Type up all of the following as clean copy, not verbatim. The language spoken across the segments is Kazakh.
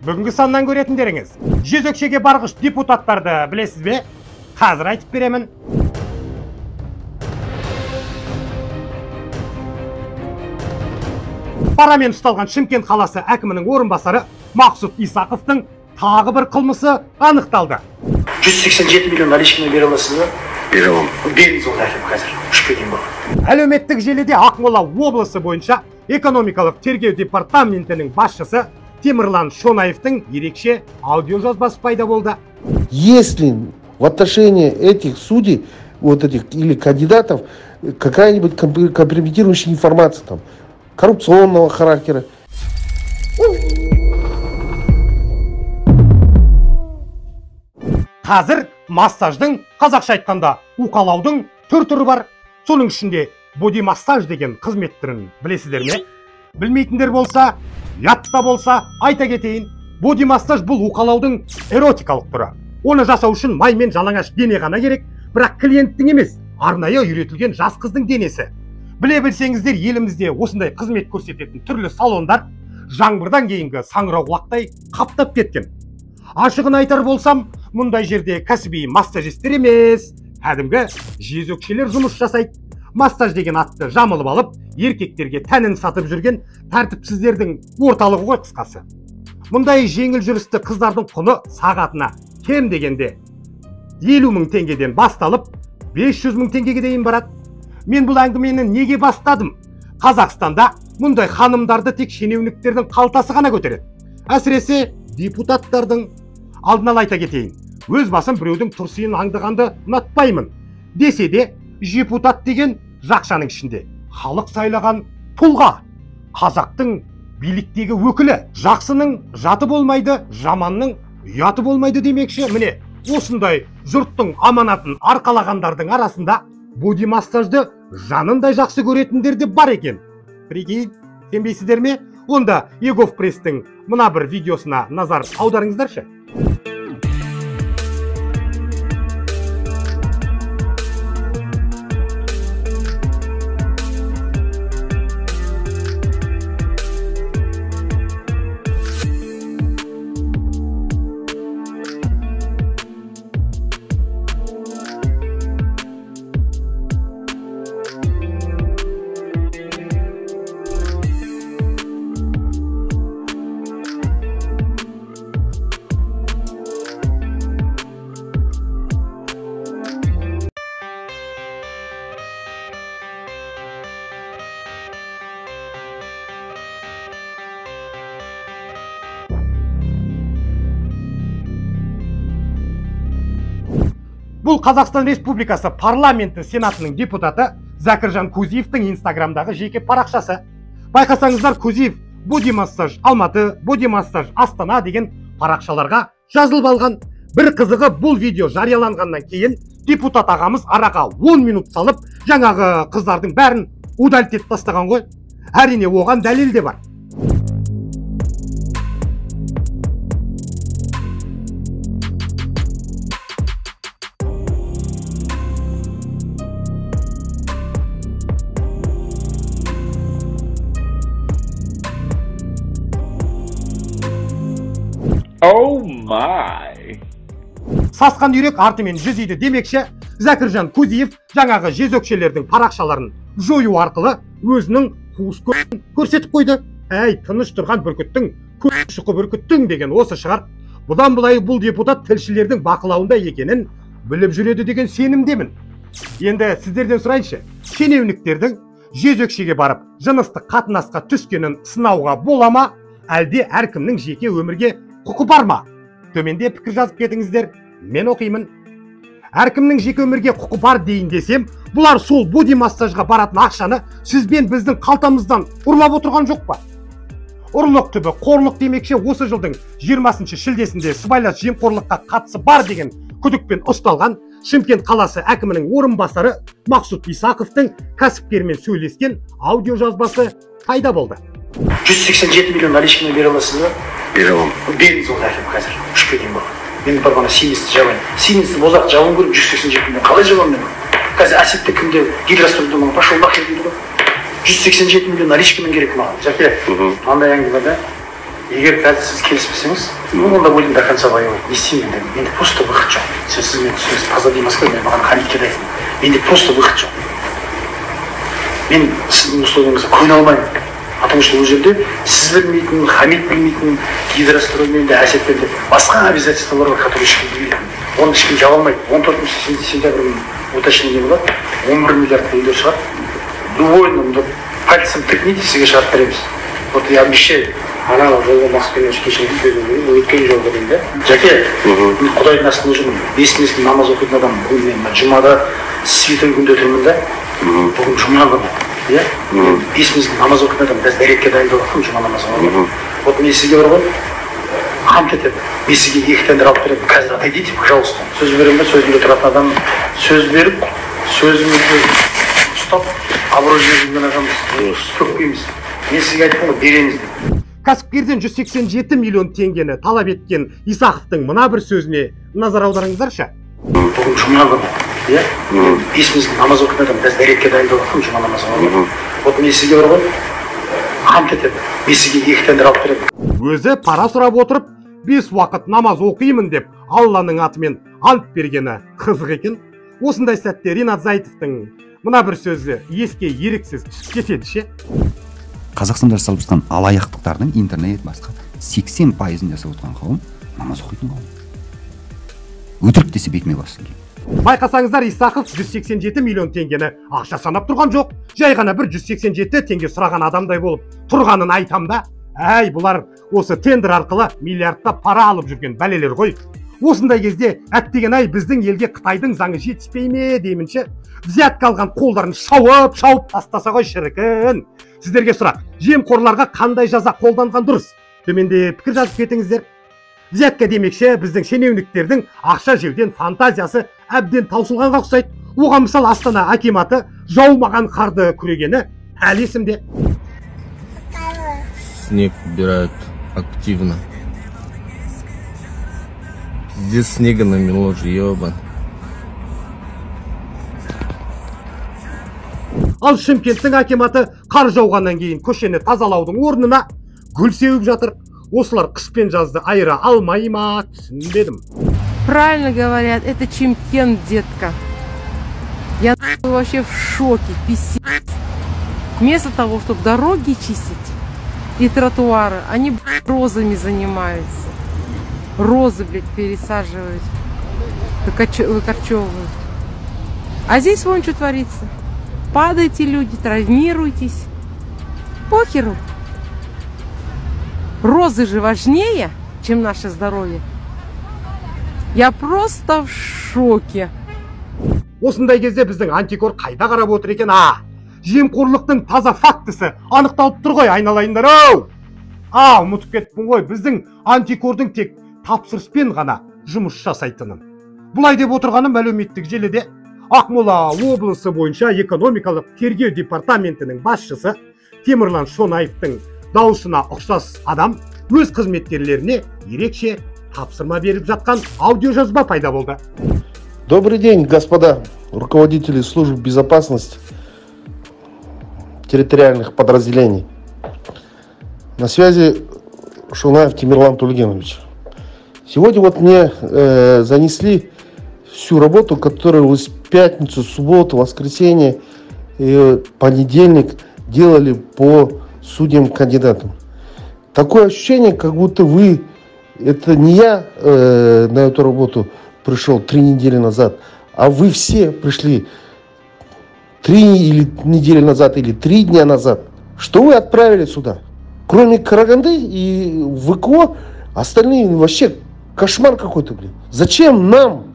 Бүгінгі саннан көретіндеріңіз, жезөкшеге барғыш депутаттарды білесіз бе? Қазір айтып беремін. Парамен ұсталған Шымкент қаласы әкімінің орынбасары Мақсұт Исақовтың тағы бір қылмысы анықталды. 187 миллион наличканы бере аласыз ба? Бере аламын. Беріңіз ол әкім қазір. Үшке дейін болады. Әлеуметтік желіде Ақмола облысы бойынша экономикалық тергеу департаментінің басшысы Темірлан Шонаевтың ерекше аудиожазбасы пайда болды. Если в отношении этих судей, вот этих или кандидатов, какая-нибудь компрометирующая информация там, коррупционного характера. Қазір массаждың, қазақша айтқанда уқалаудың түр-түрі бар. Соның ішінде боди массаж деген қызмет түрін білесіздер ме? Білмейтіндер болса, ятта болса, айта кетейін. Боди массаж бұл уқалаудың эротикалық түрі. Оны жасау үшін май мен жалаңаш дене ғана керек, бірақ клиенттің емес, арнайы үйретілген жас қыздың денесі. Біле білсеңіздер, елімізде осындай қызмет көрсететін түрлі салондар жаңбырдан кейінгі саңырауқұлақтай қаптап кеткен. Ашығын айтар болсам, мұндай жерде кәсіби массажистер емес, кәдімгі жезөкшелер жұмыс жасайды. Массаж деген атты жамылып алып, еркектерге тәнін сатып жүрген тәртіпсіздердің орталығы ғой қысқасы. Мұндай жеңіл жүрісті қыздардың құны сағатына кем дегенде 50 мың теңгеден басталып, 500 мың теңгеге дейін барады. Мен бұл әңгімені неге бастадым? Қазақстанда мұндай ханымдарды тек шенеуніктердің қалтасы ғана көтереді. Әсіресе депутаттардың. Алдын ала айта кетейін, өз басым біреудің тұрсыйын аңдығанды ұнатпаймын. Десе де, депутат деген жақшаның ішінде халық сайлаған тұлға. Қазақтың биліктегі өкілі. Жақсының жаты болмайды, жаманның ұяты болмайды демекші. Міне, осындай жұрттың аманатын арқалағандардың арасында боди массажды жанындай жақсы көретіндер де бар екен. Прикинь, сенбейсіздер ме? Онда Егов пресстің мына бір видеосына назар аударыңыздаршы. Бұл Қазақстан Республикасы парламенті сенатының депутаты Зәкіржан Кузиевтің инстаграмдағы жеке парақшасы. Байқасаңыздар, Кузиев боди массаж Алматы, боди массаж Астана деген парақшаларға жазылып алған. Бір қызығы, бұл видео жарияланғаннан кейін депутат ағамыз араға 10 минут салып, жаңағы қыздардың бәрін удалить етіп тастаған ғой. Әрине, оған дәлел де бар. Oh my! Сасқан үйрек артымен жүзейді демекші, Зәкіржан Кузиев жаңағы жезөкшелердің парақшаларын жою арқылы өзінің қуыс көзін көрсетіп қойды. Әй, тыныш тұрған бүркіттің, көз шұқы бүркіттің деген осы шығар. Бұдан былай бұл депутат тілшілердің бақылауында екенін біліп жүреді деген сенімдемін. Енді сіздерден сұрайыншы, шенеуніктердің жезөкшеге барып жыныстық қатынасқа түскенін сынауға бола ма, әлде әркімнің жеке өмірге құқы бар ма? Төменде пікір жазып кетіңіздер, мен оқимын. Әркімнің жеке өмірге құқы бар дейін десем, бұлар сол боди массажға баратын ақшаны сізбен біздің қалтамыздан ұрлап отырған жоқ па? Ұрлық түбі қорлық демекші, осы жылдың 20 шілдесінде сыбайлас жемқорлыққа қатысы бар деген күдікпен ұсталған Шымкент қаласы әкімінің орынбасары Мақсұт Исақовтың кәсіпкермен сөйлескен аудиожазбасы пайда болды. 187 миллион наличканы бере аласыз ба? Бере аламын. Беріңіз ол әкім қазір. Үшке дейін болады. Мен барғана сименсті жабайын. Сименсті бозақ жауын көріп 187 миллион. Қалай жабамын мен? Қазір әсетті кімде гидростройды маған пошел нахер дейді ғой. 187 миллион наличкамен керек маған. Жәке, андай әңгімеде егер қазір сіз келіспесеңіз, онда будем до конца воевать. Не сильно, менде просто выход жоқ. Сіз мен сөз таза дейміз ғой, мен маған Хамитке де айтамын. Менде просто выход жоқ. Мен сіздің условияңызға көне алмаймын. Потому что ол жерде сіз білмейтін, Хамит білмейтін, гидростроймен де, әсетпен де басқа обязательстволар бар, которые ешкім білмейтін. Оны ешкім жаба алмайды. 14 сентябрь уточнение болады, 11 миллиард теңге шығады. Любой, пальцем тыкните, сізге шығарып береміз. Вот я обещаю, ана жолға Москваға кешірім беремін, өткен жолға дейін да. Жәке, мен Құдайдың астында жүрмін. 5 мезгіл намаз оқитын адам, мен жұмада свитой күнде тұрмын да. Бүгін жұма күні. Иә? 5 мезгіл намаз оқитын адам, қазір дәретке дайындалып жатырмын жұма намазға. Вот мен сізге бар ғой, хамт етеді. Мен сізге 2 тендер алып беремін. Қазір отойдите, пожалуйста. Сөз беремін, сөзінде тұратын адам сөз беріп, сөзімізді ұстап, абырой жүрген адамыз төкпейміз. Мен сізге айтқым ғой, береміз деп. Кәсіпкерден 187 миллион теңгені талап еткен Исақовтың мына бір сөзіне назар аударыңыздаршы. Бүгін жұма күні, иә? 5 мезгіл намаз оқитын адам, қазір дәретке дайындалып жатырмын жұма намазға. Вот мен сізге бар ғой, хамт етеді. Мен сізге 2 тендер алып беремін. Өзі пара сұрап отырып, 5 уақыт намаз оқимын деп Алланың атымен ант бергені қызық екен. Осындай сәтте Ринат Зайтовтың мына бір сөзі еске еріксіз түсіп кетеді ше. Қазақстанда жасалып жатқан алаяқтықтардың интернет басқа 80%-ын жасап отырған қауым намаз оқитын қауым. Өтірік десе бетіме бассын. Байқасаңыздар, Исақов 187 миллион теңгені ақша санап тұрған жоқ. Жай ғана бір 187 теңге сұраған адамдай болып тұрғанын айтам да. Әй, бұлар осы тендер арқылы миллиардта пара алып жүрген бәлелер ғой. Осындай кезде әттеген-ай біздің елге Қытайдың заңы жетіспей ме деймінші. Взятка алған қолдарын шауып тастаса ғой шіркін. Сіздерге сұрақ, жемқорларға қандай жаза қолданған дұрыс? Төменде пікір жазып кетіңіздер. Взятка демекші біздің шенеуніктердің ақша жеуден фантазиясы әбден таусылғанға ұқсайды. Оған мысал Астана акиматы жаумаған қарды күрегені әлі есімде. Снег убирают активно. Здесь снега намело же, ёбан. Ал Шымкенттің акиматы қар жауғаннан кейін көшені тазалаудың орнына гүл сеуіп жатыр. Осылар қыс пен жазды айыра алмай ма, түсінбедім. Правильно говорят, это Чимкент, детка. Я вообще в шоке, писец. Вместо того, чтобы дороги чистить и тротуары, они розами занимаются. Розы, блядь, пересаживают, выкорчевывают. А здесь вон что творится. Падайте, люди, травмируйтесь. Похеру. Розы же важнее, чем наше здоровье. Я просто в шоке. Осындай кезде біздің антикор қайда қарап отыр екен? Жемқорлықтың таза фактісі анықталып тұр ғой, айналайындар-ау. Ұмытып кеттім ғой, біздің антикордың тек тапсырыспен ғана жұмыс жасайтынын. Бұлай деп отырғаным әлеуметтік желіде Ақмола облысы бойынша экономикалық тергеу департаментінің басшысы Темірлан Шонаевтың даусына ұқсас адам өз қызметкерлеріне ерекше тапсырма беріп жатқан аудиожазба пайда болды. Добрый день, господа руководители служб безопасности территориальных подразделений. На связи Шунаев Темирлан Тульгенович. Сегодня вот мне занесли всю работу, которую вы в пятницу, субботу, воскресенье и понедельник делали по судьям-кандидатам. Такое ощущение, как будто вы, это не я на эту работу пришел 3 недели назад, а вы все пришли 3 недели назад или 3 дня назад. Что вы отправили сюда? Кроме Караганды и ВКО, остальные вообще кошмар какой-то, блин. Зачем нам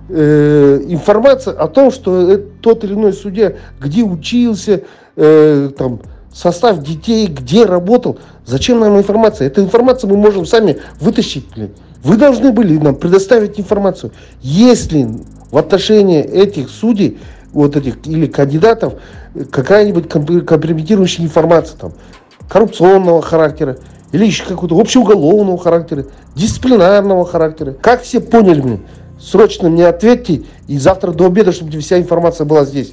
информация о том, что тот или иной судья, где учился, там, состав детей, где работал? Зачем нам информация? Эту информацию мы можем сами вытащить, блин. Вы должны были нам предоставить информацию. Если в отношении этих судей, вот этих или кандидатов, какая-нибудь компрометирующая информация, там, коррупционного характера, или еще какого-то общеуголовного характера, дисциплинарного характера. Как все поняли меня? Срочно мне ответьте, и завтра до обеда, чтобы вся информация была здесь.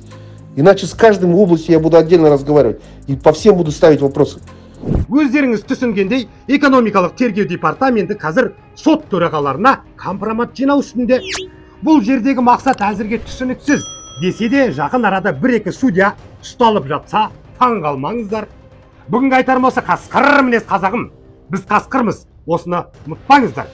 Иначе с каждым в области я буду отдельно разговаривать, и по всем буду ставить вопросы. Өздеріңіз түсінгендей, экономикалық тергеу департаменті қазір сот төрағаларына компромат жинау үстінде. Бұл жердегі мақсат әзірге түсініксіз. Десе де жақын арада 1-2 судья ұсталып жатса, таң қалмаңыздар. Бүгінгі айтарым осы, қасқыр мінез қазағым. Біз қасқырмыз, осыны ұмытпаңыздар.